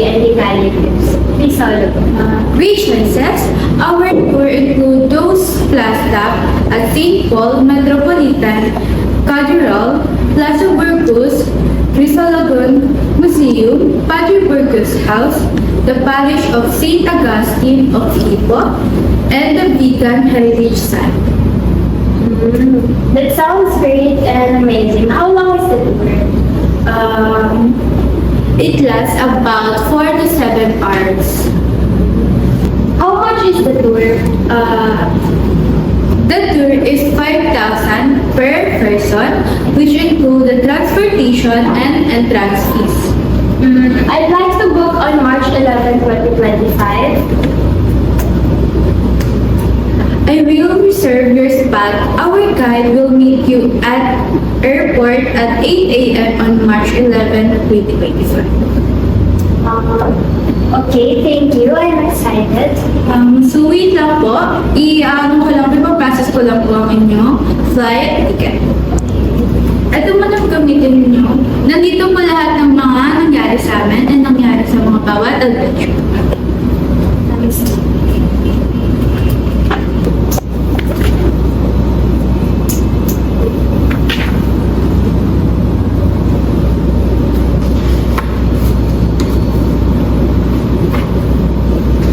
and localities. Please follow. Great choices. Our tour include those Plastop at St. Paul Metropolitan Cathedral, Plaza Burgos, Rizalagon Museum, Padre Burgos House, the Parish of St. Augustine of Hippo, and the Vegan Heritage Site. That sounds great and amazing. How long is the tour? It lasts about 4 to 7 hours. How much is the tour? The tour is 5,000 per person, which include the transportation and entrance fees. I'd like to book on March 11, 2025. I will reserve your spot. Our guide will meet you at airport at 8 a.m. on March 11, 2025. Okay, thank you. I'm excited. So wait lang po. Ko lang, ipaprocess ko lang po ang inyong flight ticket. Ito mo nang gamitin nyo. Nandito po lahat ng mga nangyari sa amin and nangyari sa mga bawat adventure.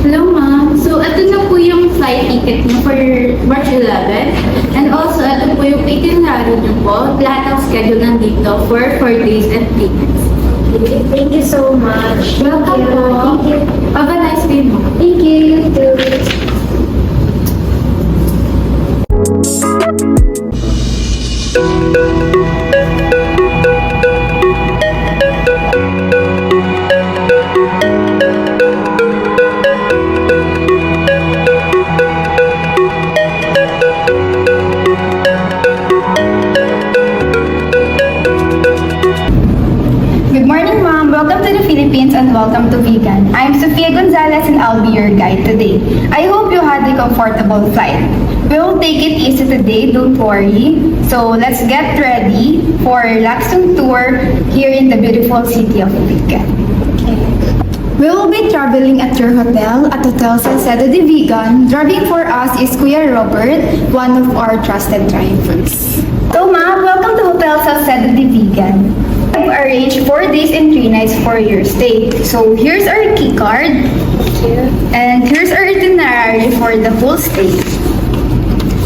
Hello ma'am. So ito na po yung flight ticket niyo for March 11. And also ito po yung itinerary niyo po. Lahat ng schedule nandito for 4 days and 3 nights. Okay, thank you so much. Welcome po. Thank you. Have a nice day mo. Thank you. You too. Good morning, Mom. Welcome to the Philippines and welcome to Vegan. I'm Sofia Gonzalez and I'll be your guide today. I hope you had a comfortable flight. We'll take it easy today, don't worry. So let's get ready for a relaxing tour here in the beautiful city of Vegan. We will be traveling at your hotel at Hotel Salcedo de Vegan. Driving for us is Kuya Robert, one of our trusted drivers. So, Ma'am, welcome to Hotel Salcedo de Vegan. We've arranged 4 days and 3 nights for your stay. So here's our key card. And here's our itinerary for the whole stay.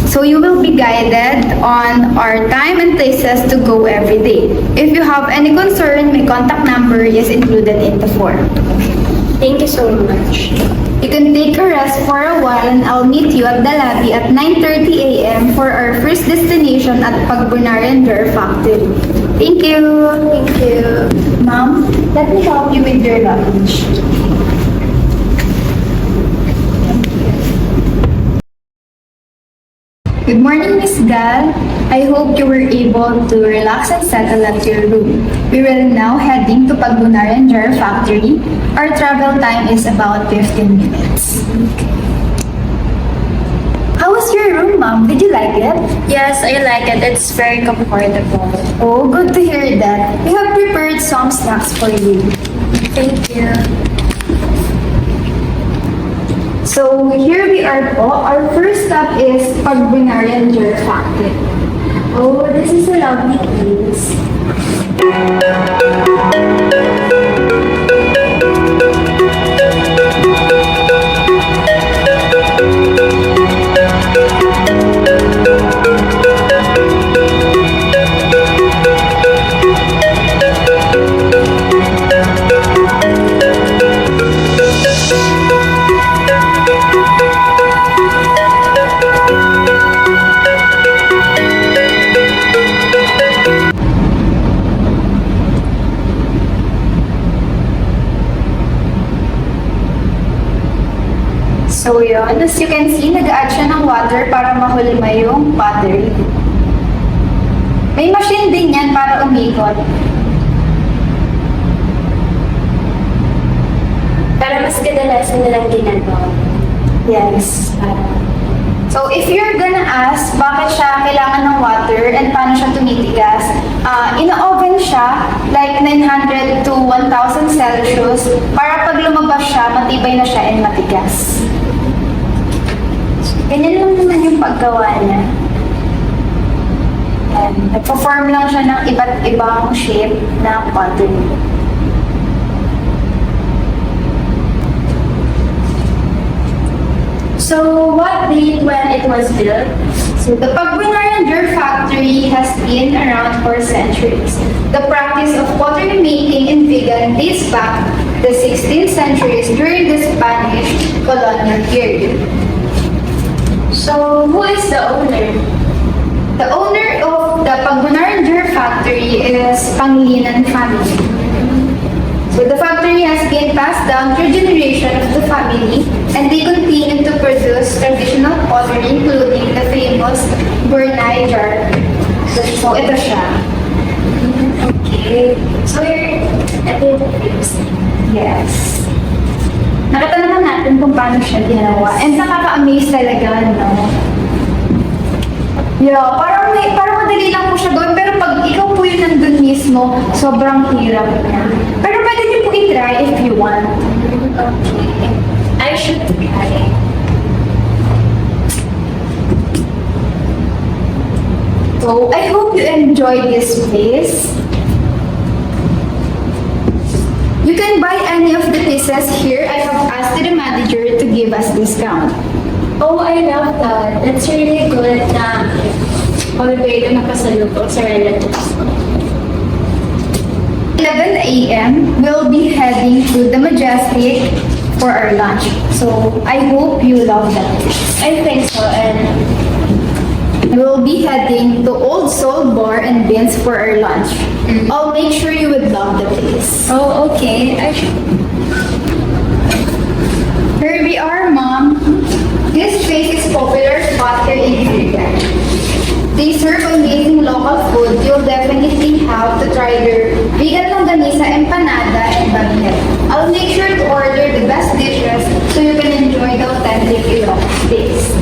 So you will be guided on our time and places to go every day. If you have any concern, my contact number is included in the form. Thank you so much. You can take a rest for a while and I'll meet you at the lobby at 9:30 a.m. for our first destination at Pagbunarian Beer Factory. Thank you. Thank you. Ma'am, let me help you with your luggage. Good morning, Miss Gal. I hope you were able to relax and settle at your room. We will now heading to Pagbunarian Jar Factory. Our travel time is about 15 minutes. How was your room, Ma'am? Did you like it? Yes, I like it. It's very comfortable. Oh, good to hear that. We have prepared some snacks for you. Thank you. So here we are po. Our first stop is Pagbunarian Jar Factory. Oh, this is a lovely place. So yun, as you can see, nag-add siya ng water para mahulima yung battery. May machine din yan para umikot. Para mas kadalasan nilang ginagawa. Yes. So if you're gonna ask bakit siya kailangan ng water and paano siya tumitigas, ina-oven siya like 900 to 1,000 Celsius para pag lumabas siya, matibay na siya and matigas. Ganyan lang naman yung paggawa niya. And nagpo-form lang siya ng iba't ibang shape na pattern. So, what date when it was built? So the Pagbunaran Dur factory has been around for centuries. The practice of pottery making in Vigan dates back the 16th centuries during the Spanish colonial period. So, who is the owner? The owner of the Pagbunaran Dur factory is Panglinan family. So the factory has been passed down through generation of the family and they continue to produce traditional pottery including the famous Burnay jar. So ito siya. Okay. So, ito yung tips. Yes. Nakita naman natin kung paano siya ginawa. And nakaka-amaze talaga, no? Yeah, parang madali lang po siya gawin, pero pag ikaw po yung nandun mismo, sobrang hirap niya. Pero pwede niyo po i-try if you want. Okay. I should try. So, I hope you enjoy this place. You can buy any of the pieces here. I have asked the manager to give us discount. Oh, I love that. That's really good na pag-bigay ka ng pasalubong sa relatives. 11 a.m. we'll be heading to the Majestic for our lunch. So, I hope you love that. I think so, and We'll be heading to Old Soul Bar and Beans for our lunch. I'll make sure you would love the place. oh, okay. Here we are, Mom. This place is popular spot here in Vigan. They serve amazing local food. You'll definitely have to try their vegan longanisa, empanada, and bagnet. I'll make sure to order the best dishes so you can enjoy the authentic Ilocos taste.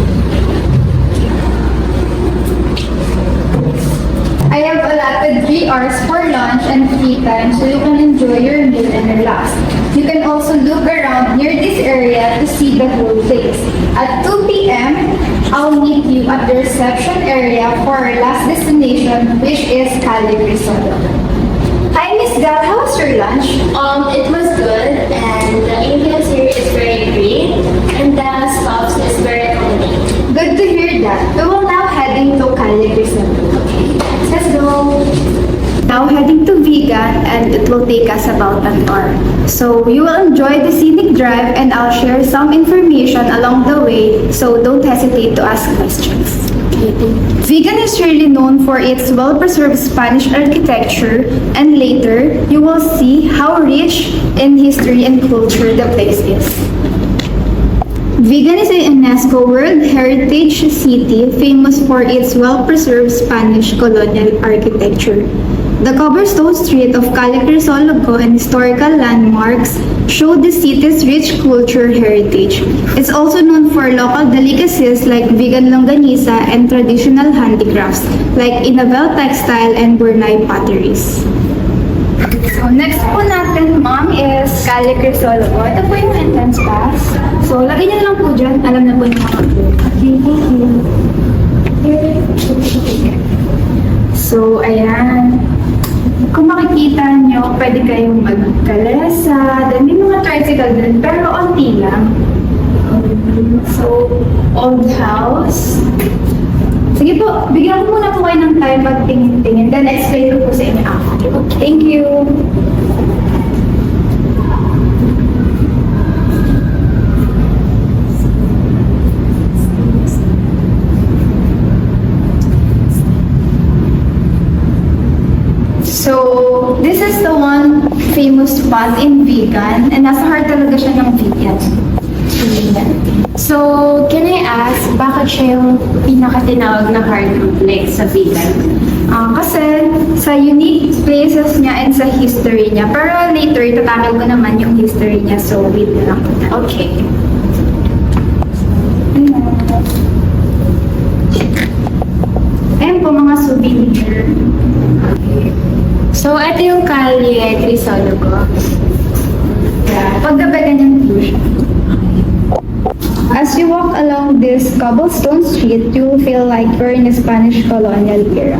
I have allotted 3 hours for lunch and free time so you can enjoy your meal and relax. You can also look around near this area to see the whole place. At 2 p.m., I'll meet you at the reception area for our last destination, which is Cali Risotto. Hi, Miss Gal. How was your lunch? It was good, and the ambience here is very green, and the staff is very accommodating. Good to hear that. We will now heading to Cali Risotto. Let's go. Now heading to Vigan, and it will take us about an hour. So you will enjoy the scenic drive, and I'll share some information along the way, so don't hesitate to ask questions. Vigan is really known for its well-preserved Spanish architecture, and later you will see how rich in history and culture the place is. Vigan is a UNESCO World Heritage City famous for its well-preserved Spanish colonial architecture. The cobblestone street of Cali Crisologo and historical landmarks show the city's rich culture heritage. It's also known for local delicacies like vegan longanisa and traditional handicrafts like Inabel textile and Burnay potteries. So next po natin, Ma'am, is Cali Crisologo. Ito po yung entrance pass. So lagay niyo lang po dyan. Alam na po yung mga po. Okay, thank you. So, ayan. Kung makikita nyo, pwede kayong magkalesa. Then may mga tricycle din, pero onti lang. So, old house. Sige po, bigyan ko muna po kayo ng time pagtingin-tingin. Then, explain ko po sa inyo after. Thank you. So, this is the one famous spot in Vigan, and nasa heart talaga siya ng Vigan. So, can I ask, bakit siya yung pinakatinawag na heart like sa Vigan? Kasi sa unique places niya and sa history niya. Pero later, itatangal ko naman yung history niya. So, wait lang. Okay. souvenir. So, ito yung Kalye Crisologo. Paggabi ganyan po siya. As you walk along this cobblestone street, you will feel like you're in a Spanish colonial era.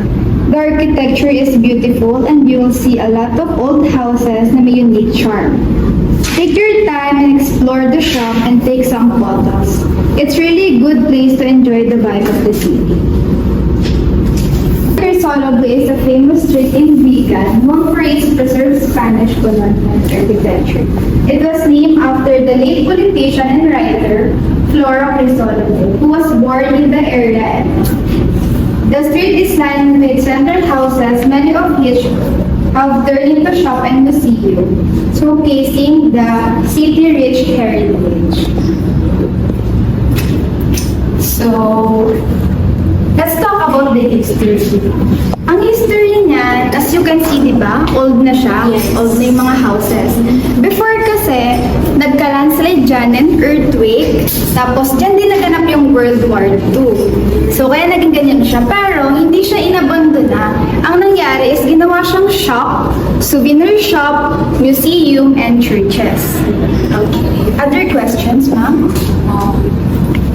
The architecture is beautiful and you will see a lot of old houses na may unique charm. Take your time and explore the shop and take some photos. It's really a good place to enjoy the vibe of the city. Crisologo is a famous street in Vigan known for its preserved Spanish colonial architecture. It was named after the late politician and writer Flora Crisologo, who was born in the area. The street is lined with central houses, many of which have turned into shop and museum, showcasing the city-rich heritage. So, let's talk about the history. Ang history niyan, as you can see, di ba? Old na siya. Yes. Old na yung mga houses. Before kasi, nagka-landslide dyan and earthquake. Tapos dyan din naganap yung World War II. So kaya naging ganyan siya. Pero hindi siya inabandona. Ang nangyari is ginawa siyang shop, souvenir shop, museum, and churches. Okay. Other questions, ma'am?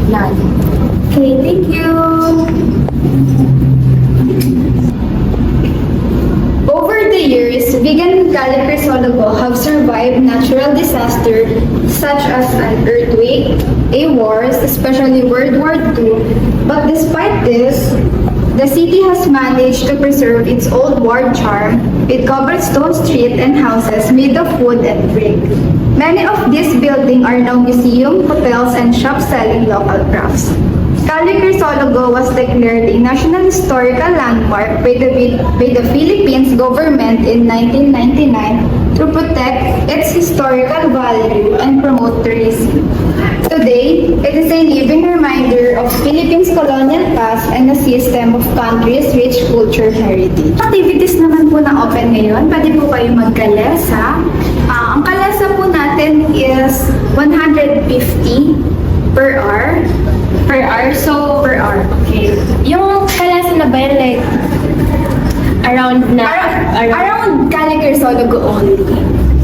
None. Okay, thank you. Over the years, Vigan and Kalye Crisologo have survived natural disasters such as an earthquake, a wars, especially World War II. But despite this, the city has managed to preserve its old war charm with cobblestone street and houses made of wood and brick. Many of these buildings are now museum, hotels, and shops selling local crafts. Kalye Crisologo was declared a National Historical Landmark by the Philippines government in 1999 to protect its historical value and promote tourism. Today, it is a living reminder of Philippines' colonial past and a system of country's rich culture heritage. Activities naman po na open ngayon. Pwede po kayo magkalesa. Ang kalesa po natin is 150 per hour. Per hour? So, Per hour. okay. Yung kalasa na ba yun, like, around na? Around Kalye Crisologo only.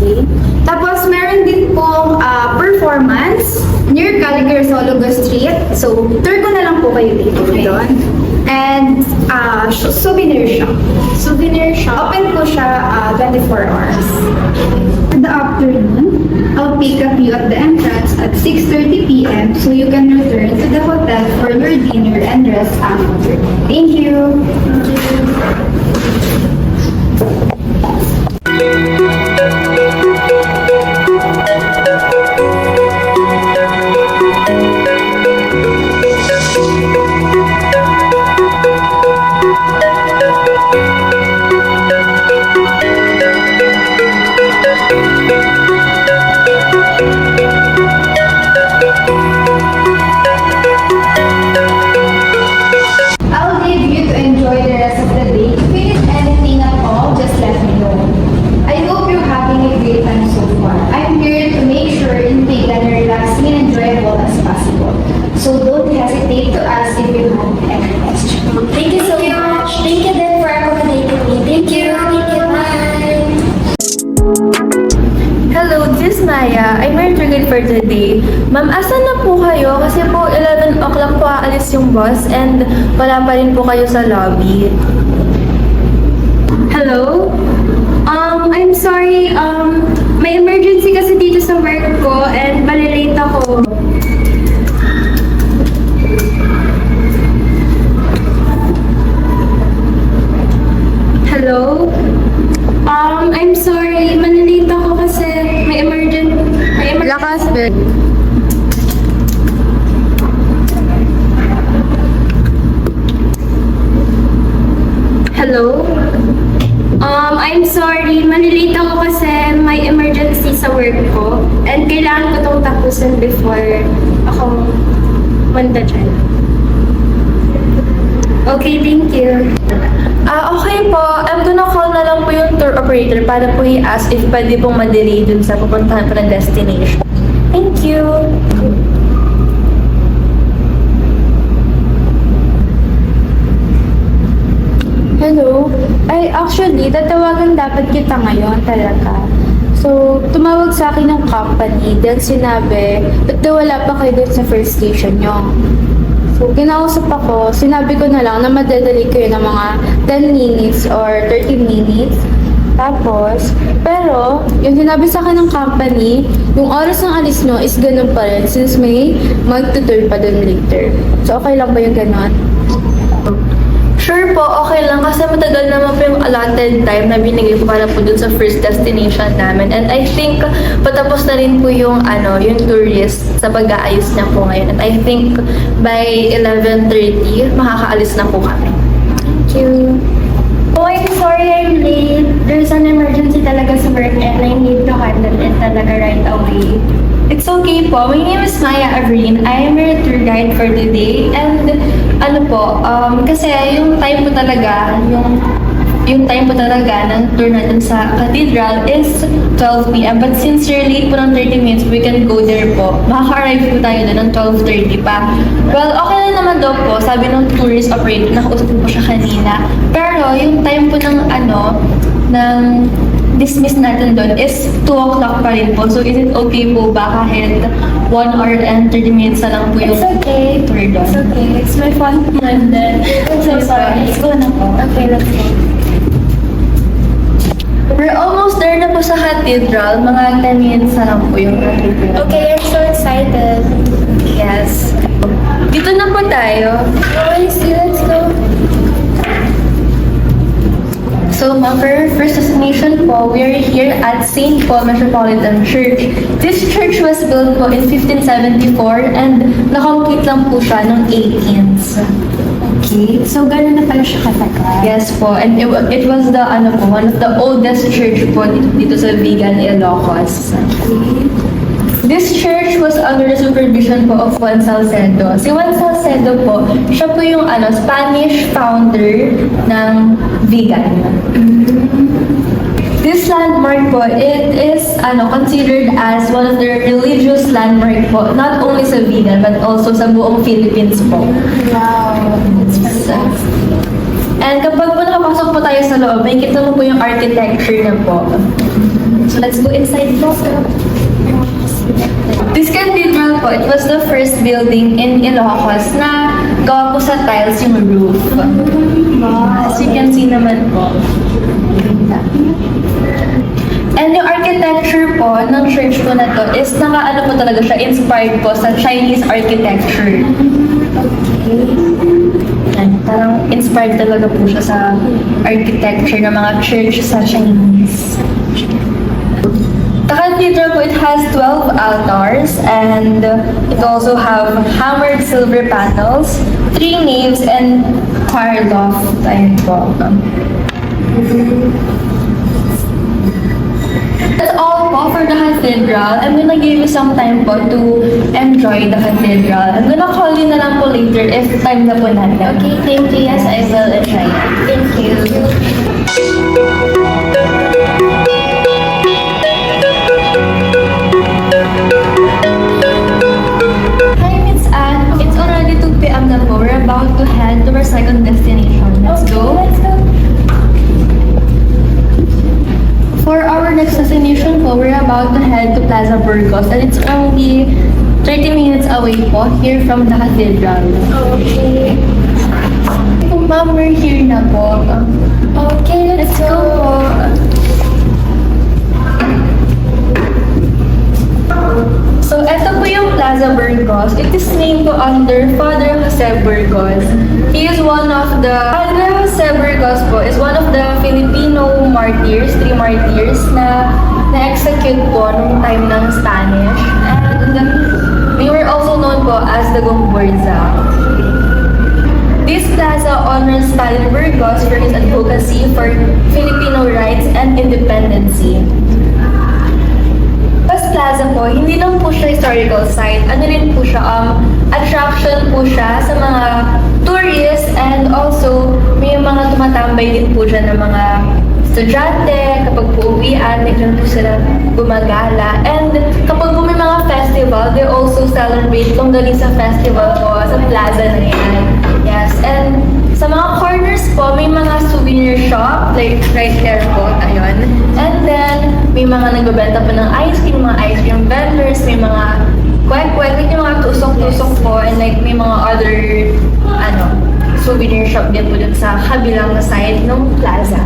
Okay. Tapos, meron din pong performance near Kalye Crisologo Street. So, tour ko na lang po kayo dito doon. And souvenir shop. Souvenir shop. Open po siya 24 hours. In the afternoon, I'll pick up you at the entrance at 6:30 p.m. so you can return to the hotel for your dinner and rest after. Thank you. I'll leave you to enjoy the rest of the day. If you need anything at all, just let me know. I hope you're having a great time so far. I'm here to make sure in Vegan you're relaxing and enjoyable as possible. So don't hesitate to ask if you have any questions. Thank you so much. Thank you then for accommodating me. Thank you. Thank you. Bye. Hello, this is Maya. I'm your tour guide for today. Ma'am, asan na po kayo? Kasi po 11 o'clock po aalis yung bus and wala pa rin po kayo sa lobby. Hello? I'm sorry. May emergency kasi dito sa work ko and malilate ako. Hello? I'm sorry. Malilate ako kasi may emergency. Lakas, Bert. Hello? I'm sorry. Malilate ako kasi may emergency sa work ko and kailangan ko itong tapusin before ako manda dyan. Okay, thank you. Okay po. I'm gonna call na lang po yung tour operator para po i-ask if pwede pong ma-delay dun sa pupuntahan po ng destination. Thank you. Ay, actually, tatawagan dapat kita ngayon talaga. So, tumawag sa akin ng company, then sinabi, ba't daw wala pa kayo dun sa first station nyo? So, kinausap ako, sinabi ko na lang na madadali kayo ng mga 10 minutes or 30 minutes. Tapos, pero, yung sinabi sa akin ng company, yung oras ng alis nyo is ganun pa rin since may mag-tutor pa dun later. So, okay lang ba yung ganun? Sure po, okay lang kasi matagal naman po yung allotted time na binigay ko para po dun sa first destination namin. And I think patapos na rin po yung yung tourist sa pag-aayos niya po ngayon. And I think by 11:30 makakaalis na po kami. Thank you. Oh, I'm sorry I'm late. There's an emergency talaga sa work and I need to handle it talaga right away. It's okay po. My name is Maya Averin. I am your tour guide for today. And kasi yung time po talaga, yung time po talaga ng tour natin sa cathedral is 12 p.m. But since you're late po ng 30 minutes, we can go there po. Makaka-arrive po tayo na ng 12:30 pa. Well, okay na naman daw po. Sabi ng tourist operator, nakausap po siya kanina. Pero yung time po ng dismiss natin doon is 2 o'clock pa rin po. So, is it okay po ba kahit 1 hour and 30 minutes na lang po yung It's okay. tour doon? It's okay. It's my fun time then. I'm so sorry. Let's go na po. Okay, let's go. We're almost there na po sa cathedral. Mga 10 minutes na lang po yung cathedral. Okay, I'm so excited. Yes. Dito na po tayo. Okay, let's go. So, for our first destination po, we are here at St. Paul Metropolitan Church. This church was built po in 1574 and nakomplete lang po siya noong 18s. Okay, so gano'n na pala siya katagal. Yes po, and it was the one of the oldest church po dito sa Vigan, Ilocos. This church was under the supervision po of Juan Salcedo. Si Juan Salcedo po, siya po yung Spanish founder ng Vigan. This landmark po, it is considered as one of the religious landmark po, not only sa Vigan but also sa buong Philippines po. Wow, that's fantastic. And kapag po nakapasok po tayo sa loob, may kita mo po yung architecture na po. So let's go inside po. This cathedral po, it was the first building in Ilocos na gawa po sa tiles yung roof. As you can see naman po. And yung architecture po ng church po na to is po talaga siya, inspired po sa Chinese architecture. And parang inspired talaga po siya sa architecture ng mga church sa Chinese. The cathedral po, it has 12 altars and it also have hammered silver panels, 3 naves, and choir loft. Ayun po. That's all po for the cathedral. I'm gonna give you some time po to enjoy the cathedral. I'm gonna call you na lang po later if time na po natin. Okay, thank you. Yes, I will enjoy it. Thank you. Hi, Miss Anne. It's already 2 p.m. na po. We're about to head to our second destination. Let's go. Let's go. For our next destination po, we're about to head to Plaza Burgos and it's only 30 minutes away po here from the cathedral. Okay. Ma'am, we're here na po. Okay, let's go. So, eto po yung Plaza Burgos. It is named po under Father Jose Burgos. He is one of the... Father Jose Burgos po is one of the Filipino martyrs, 3 martyrs na na-execute po nung time ng Spanish. And they were also known po as the Gomburza. This plaza honors Father Burgos for his advocacy for Filipino rights and independency. Plaza po, hindi lang po siya historical site. Ano rin po siya, attraction po siya sa mga tourists and also may mga tumatambay din po dyan ng mga estudyante. Kapag po uwian, may dyan po sila gumagala. And kapag po may mga festival, they also celebrate Longganisa Festival po sa plaza na yan. Yes, and Sa mga corners po, may mga souvenir shop, like right there po, ayun. And then, may mga nagbebenta po ng ice cream, mga ice cream vendors, may mga kwek-kwek, yung mga tusok-tusok po, and like may mga other, souvenir shop din po dun sa kabilang side ng plaza.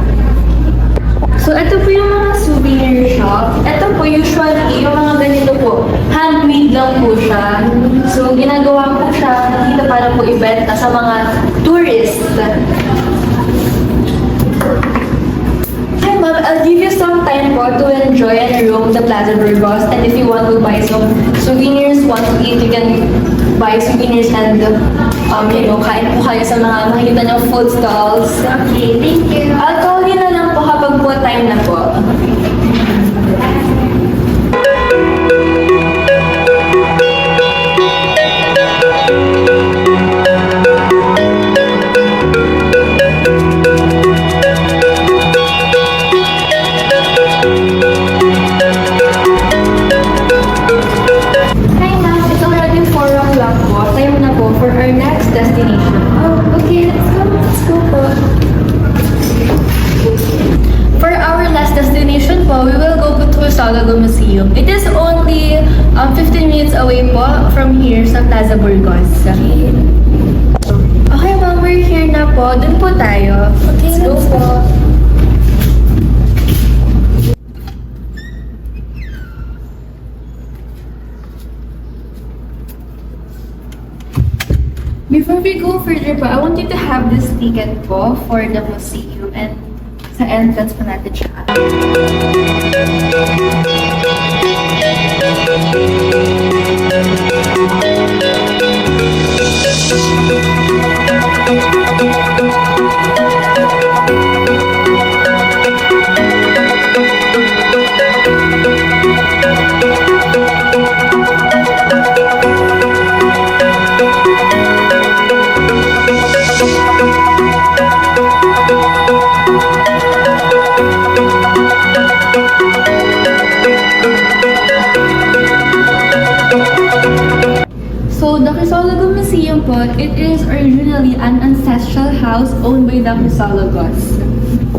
So, ito po yung mga souvenir shop. Ito po, usually, yung mga ganito po, handmade lang po siya. So, ginagawa po siya dito para po ibenta sa mga tourists. Hi ma'am, I'll give you some time po to enjoy and roam the Plaza Burgos. And if you want to buy some souvenirs, want to eat, you can buy souvenirs and kain po kayo sa mga makikita niyong food stalls. Okay, thank you. I'll call you na lang po kapag po time na po. Hi ma'am, it's already 4 o'clock po. Time na po for our next destination. Oh, okay, let's go. Let's go po. For our last destination po, we will go to Crisologo Museum. It is only 15 minutes away po from here sa Plaza Burgos. Okay ma'am, we're here na po. Dun po tayo. Okay, Let's go po. Before we go further po, I want you to have this ticket po for the museum and sa entrance po natin siya. So, the Crisologo Museum po, it is originally an ancestral house owned by the Crisologos.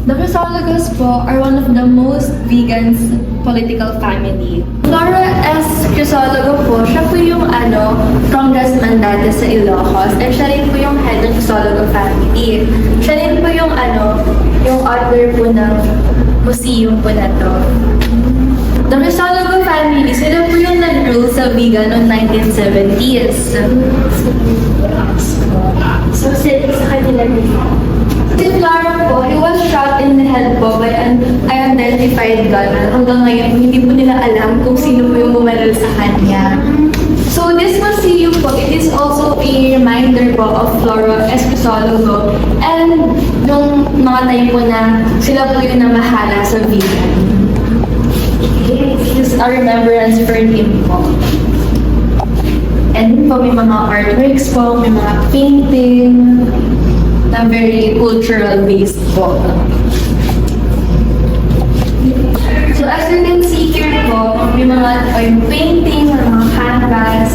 The Crisologos po are one of the most vegan political family. Flora S. Crisologo po, siya po yung congressman dati sa Ilocos, and siya rin po yung head ng Crisologo family. Siya rin po yung yung author po ng museum po na to. The Crisologo family, sila po yung nag-rule sa vegan noong 1970s. So, sila sa kanila dito. Si Flora po, he was shot in the head po by an unidentified gunner. Hanggang ngayon, hindi po nila alam kung sino po yung bumaril sa kanya. So this museum po, it is also a reminder po of Flora S. Crisologo and nung mga time po na sila po yung namahala sa vegan. It's a remembrance for him po. And po may mga artworks po, may mga painting na very cultural based po. So as you can see here po, may mga painting, mga canvas,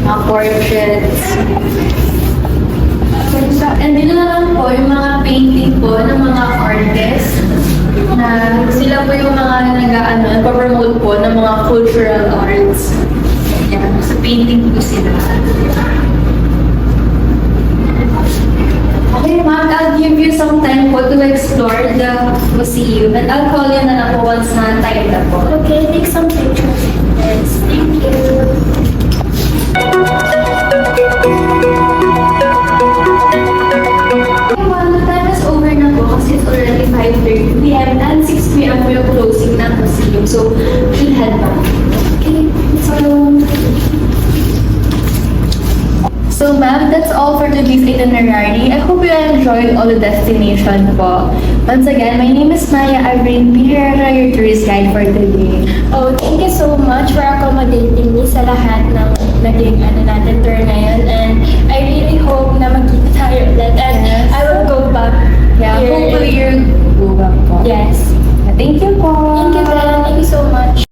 mga portraits. So, and dito na lang po yung mga painting po ng mga artists na sila po yung mga nag-promote po ng mga cultural arts. Yan, sa painting po sila. Okay, ma'am, I'll give you some time po to explore the museum and I'll call you na lang po once na time na po. Okay, take some pictures. Yes, thank you. Okay, well, the time is over na po kasi it's already 5:30 p.m. and 6 p.m. po yung closing ng museum. So, we should head back. Okay, So, ma'am, that's all for today's itinerary. I hope you enjoyed all the destination po. Once again, my name is Maya Avrin Pihera, your tourist guide for today. Oh, thank you so much for accommodating me sa lahat ng naging natin tour na yun. And I really hope na magkita tayo ulit. And Yes. I will go back. Yeah, here. hopefully you'll go back po. Yes. Thank you po. Thank you, Bella. Thank you so much.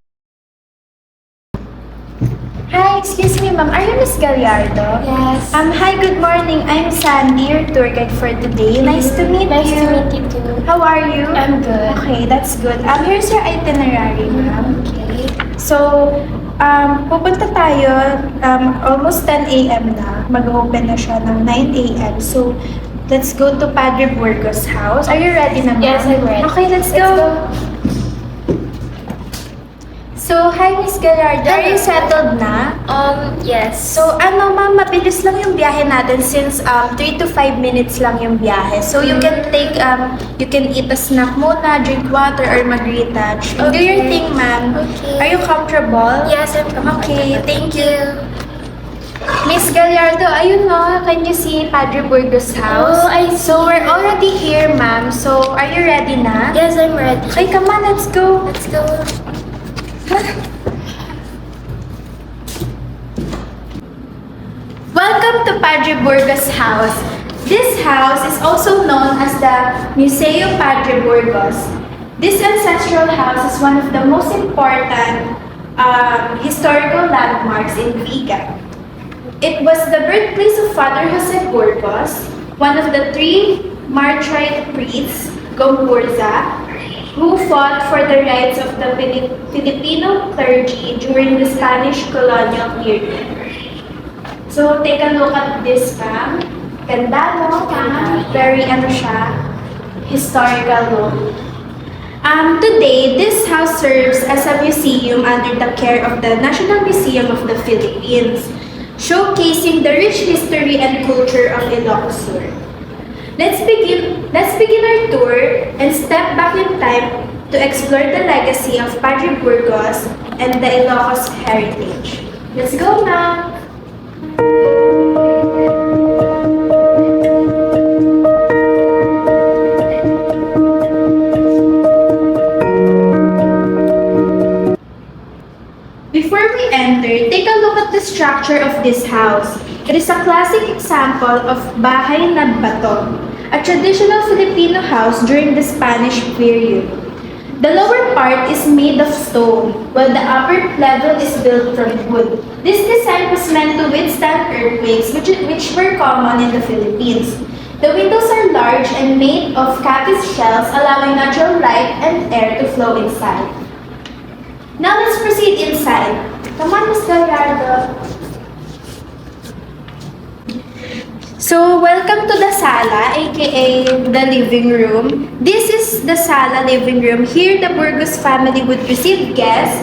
Hi, excuse me, ma'am. Are you Miss Gallardo? Yes. Hi, good morning. I'm Sandy, your tour guide for today. Nice to meet Nice you. to meet you too. How are you? I'm good. Okay, that's good. Here's your itinerary, ma'am. Okay. So, pupunta tayo almost 10 a.m. na. Mag-open na siya ng 9 a.m. So, let's go to Padre Burgos' house. Are you ready na, ma'am? Yes, I'm ready. Okay, let's go. So, hi, Miss Gallardo. Are you settled na? Yes. So, ma'am, mabilis lang yung biyahe natin since 3 to 5 minutes lang yung biyahe. So, you can take, you can eat a snack muna, drink water, or mag-retouch. Do your Okay. thing, ma'am. Okay. Are you comfortable? Yes, I'm comfortable. Okay, thank you. Miss Gallardo, ayun no, can you see Padre Burgos' house? Oh, I see. So, we're already here, ma'am. So, are you ready na? Yes, I'm ready. Okay, come on, let's go. Let's go. Welcome to Padre Burgos' house. This house is also known as the Museo Padre Burgos. This ancestral house is one of the most important historical landmarks in Vigan. It was the birthplace of Father Jose Burgos, one of the 3 Martyrite priests, Gomburza, who fought for the rights of the Filipino clergy during the Spanish colonial period. So, take a look at this, ma'am. Ganda, no? Very, historical look. Today, this house serves as a museum under the care of the National Museum of the Philippines, showcasing the rich history and culture of Ilocos Sur. Let's begin our tour and step back in time to explore the legacy of Padre Burgos and the Ilocos heritage. Let's go, ma'am! Before we enter, take a look at the structure of this house. It is a classic example of bahay na bato, a traditional Filipino house during the Spanish period. The lower part is made of stone, while the upper level is built from wood. This design was meant to withstand earthquakes, which were common in the Philippines. The windows are large and made of capiz shells, allowing natural light and air to flow inside. Now let's proceed inside. Come on, Miss Gallardo. So, welcome to the sala, aka the living room. This is the sala living room. Here, the Burgos family would receive guests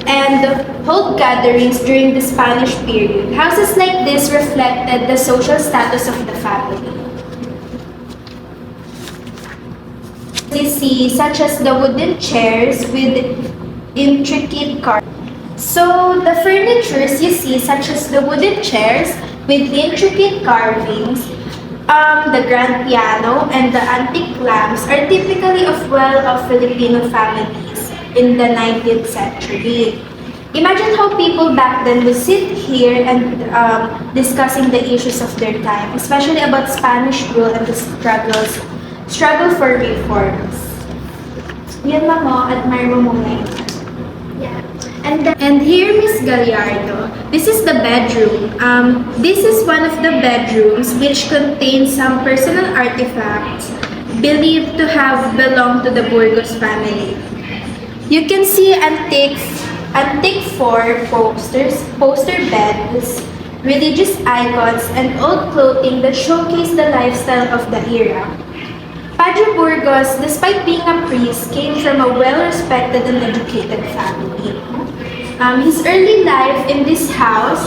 and hold gatherings during the Spanish period. Houses like this reflected the social status of the family. You see, such as the wooden chairs with intricate carvings. So, the furnitures you see, such as the wooden chairs with intricate carvings, the grand piano, and the antique lamps are typically of well-off Filipino families in the 19th century. Imagine how people back then would sit here and discussing the issues of their time, especially about Spanish rule and the struggle for reforms. Yan lang mo, admire mo muna yun. Yeah. And here, Miss Gallardo, this is the bedroom. This is one of the bedrooms which contains some personal artifacts believed to have belonged to the Burgos family. You can see antique poster beds, religious icons, and old clothing that showcase the lifestyle of the era. Padre Burgos, despite being a priest, came from a well-respected and educated family. His early life in this house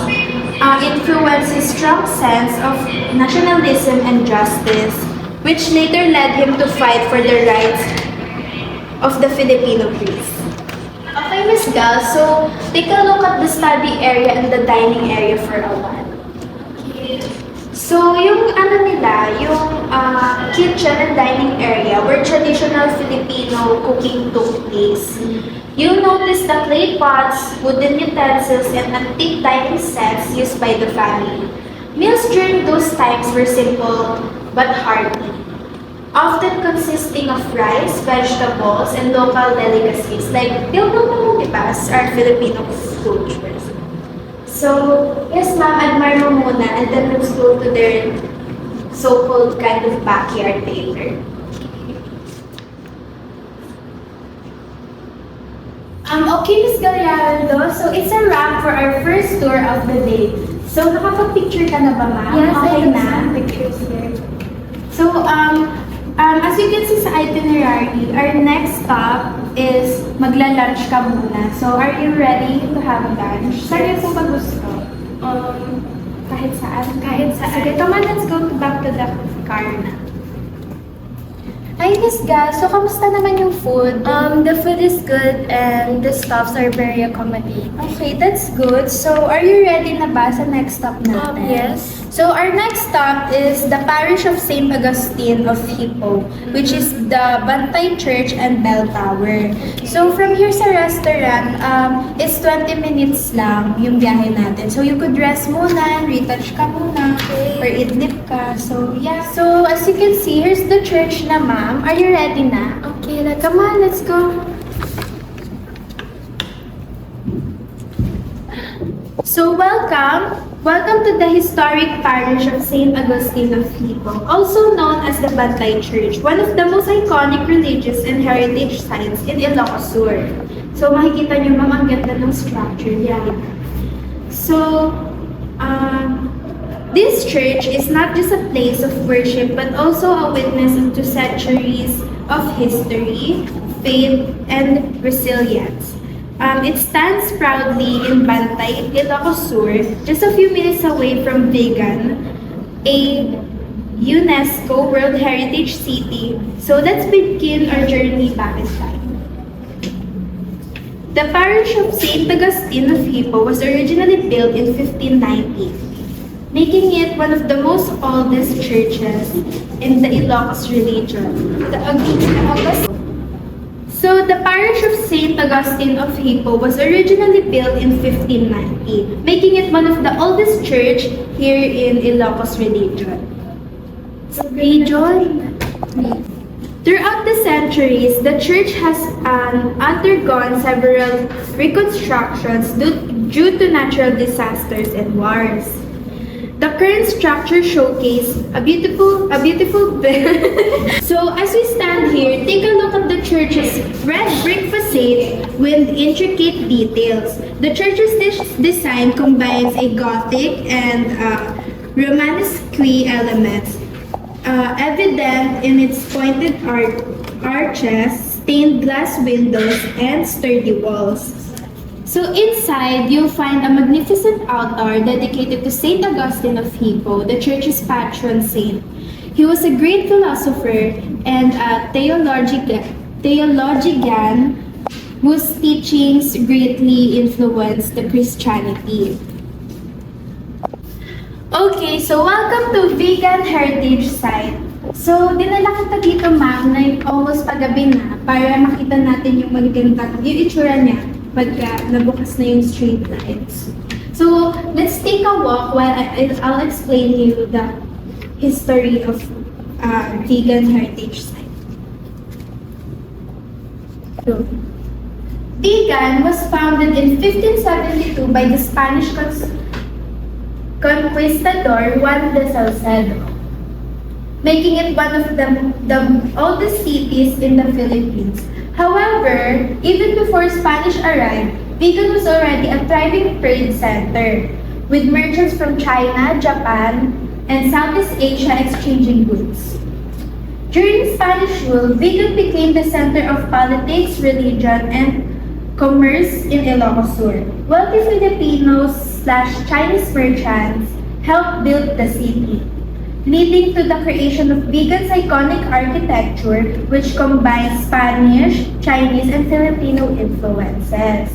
influenced his strong sense of nationalism and justice, which later led him to fight for the rights of the Filipino priests. Okay, Miss Gal, so take a look at the study area and the dining area for a while. So, yung kitchen and dining area where traditional Filipino cooking took place. You'll notice the clay pots, wooden utensils, and antique dining sets used by the family. Meals during those times were simple but hearty, often consisting of rice, vegetables, and local delicacies like tilapia, our Filipino cultures. So, yes ma'am, admire mo muna and then let's go to their so-called kind of backyard later. Okay, Miss Gallardo. So, it's a wrap for our first tour of the day. So, nakapag-picture ka na ba, ma'am? Yes, I okay have na. some Pictures here. So, as you can see sa itinerary, our next stop is magla-lunch ka muna. So, are you ready to have lunch? Saan yung po ba gusto? Kahit saan. Kahit saan. Sige, come on, let's go back to the car na. Hi, Miss Gal. So, kamusta naman yung food? The food is good and the stops are very accommodating. Okay, that's good. So, are you ready na ba sa next stop natin? Yes. So, our next stop is the parish of St. Augustine of Hippo, which is the Bantay Church and Bell Tower. So, from here sa restaurant, it's 20 minutes lang yung biyahe natin. So, you could rest muna, retouch ka muna, or idlip ka. So, yeah. So, as you can see, here's the church na, ma'am. Are you ready na? Okay, come on, let's go. So, welcome to the historic parish of St. Augustine of Hippo, also known as the Bantay Church, one of the most iconic religious and heritage sites in Ilocos Sur. So, makikita niyo ma'am, ang ganda ng structure niya. So, this church is not just a place of worship, but also a witness to centuries of history, faith, and resilience. It stands proudly in Bantay, Ilocos Sur, just a few minutes away from Vigan, a UNESCO World Heritage City. So let's begin our journey back in time. The parish of St. Augustine of Hippo was originally built in 1590, making it one of the most oldest churches in the Ilocos region. So, the parish of St. Augustine of Hippo was originally built in 1590, making it one of the oldest church here in Ilocos region. Throughout the centuries, the church has undergone several reconstructions due to natural disasters and wars. The current structure showcases a beautiful So as we stand here, take a look at the church's red brick facade with intricate details. The church's design combines a Gothic and Romanesque elements, evident in its pointed arches, stained glass windows, and sturdy walls. So inside, you'll find a magnificent altar dedicated to St. Augustine of Hippo, the church's patron saint. He was a great philosopher and a theologian whose teachings greatly influenced the Christianity. Okay, so welcome to Vigan Heritage Site. So, dinala kita dito ma'am na almost paggabi na para makita natin yung magaganda, yung itsura niya pagka nabukas na yung street lights. So, let's take a walk while I'll explain you the history of Vigan Heritage Site. So, Vigan was founded in 1572 by the Spanish conquistador Juan de Salcedo, making it one of the oldest cities in the Philippines. However, even before Spanish arrived, Vigan was already a thriving trade center, with merchants from China, Japan, and Southeast Asia exchanging goods. During Spanish rule, Vigan became the center of politics, religion, and commerce in Ilocos Sur. Wealthy Filipinos/Chinese merchants helped build the city, leading to the creation of Vigan's iconic architecture, which combines Spanish, Chinese, and Filipino influences.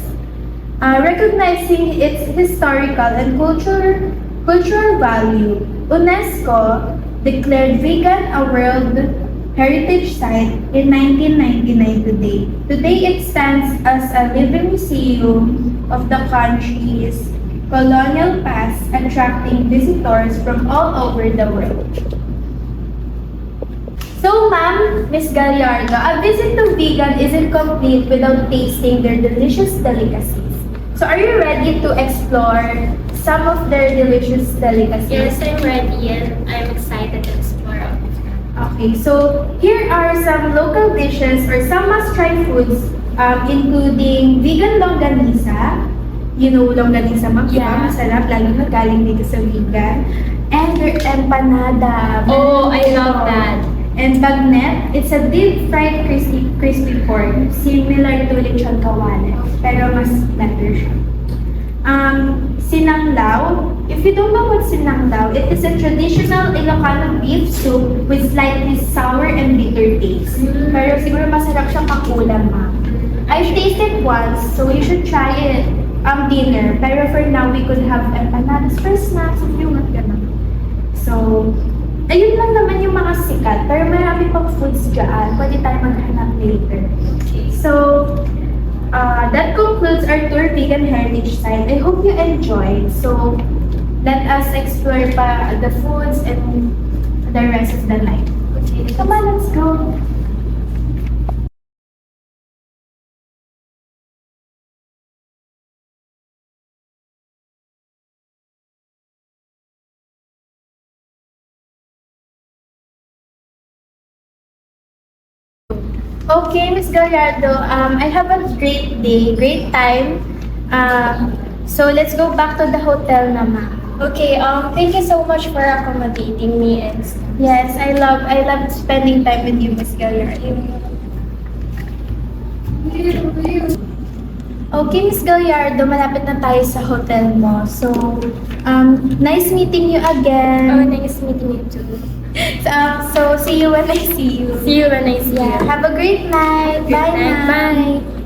Recognizing its historical and cultural value, UNESCO declared Vigan a World Heritage Site in 1999 today. Today, it stands as a living museum of the country's colonial past, attracting visitors from all over the world. So, ma'am, Miss Gallardo, a visit to Vigan isn't complete without tasting their delicious delicacies. So, are you ready to explore some of their delicious delicacies? Yes, I'm ready and I'm excited to explore all of that. Okay, so here are some local dishes or some must-try foods, including vegan longganisa. You know longganisa, ma'am? Diba? Yeah. Masarap, lalo na galing dito sa vegan. And their empanada. Oh, I love that. And bagnet, it's a deep-fried crispy pork, similar to lechon kawale, pero mas better siya. Sinanglaw. If you don't know what sinanglaw, it is a traditional Ilocano beef soup with slightly sour and bitter taste. Pero siguro masarap siyang makulam, ma'am. I've tasted once, so you should try it dinner. Pero for now, we could have empanadas for snacks if you want ganun. So, ayun lang naman yung mga sikat. Pero marami pang foods dyan. Pwede tayo maghanap later. So, that concludes our tour Vegan Heritage Site. I hope you enjoyed. So, let us explore pa the foods and the rest of the night. Okay, come on, let's go. Okay, Miss Gallardo, I have a great day, great time. So let's go back to the hotel na, ma'am. Okay, thank you so much for accommodating me and stuff. Yes, I love spending time with you, Miss Gallardo. Okay, Miss Gallardo, malapit na tayo sa hotel mo. So, nice meeting you again. Oh, nice meeting you too. So see you when I see you. See you when I see Yeah, you. have a great night. Good Bye night. na. Bye.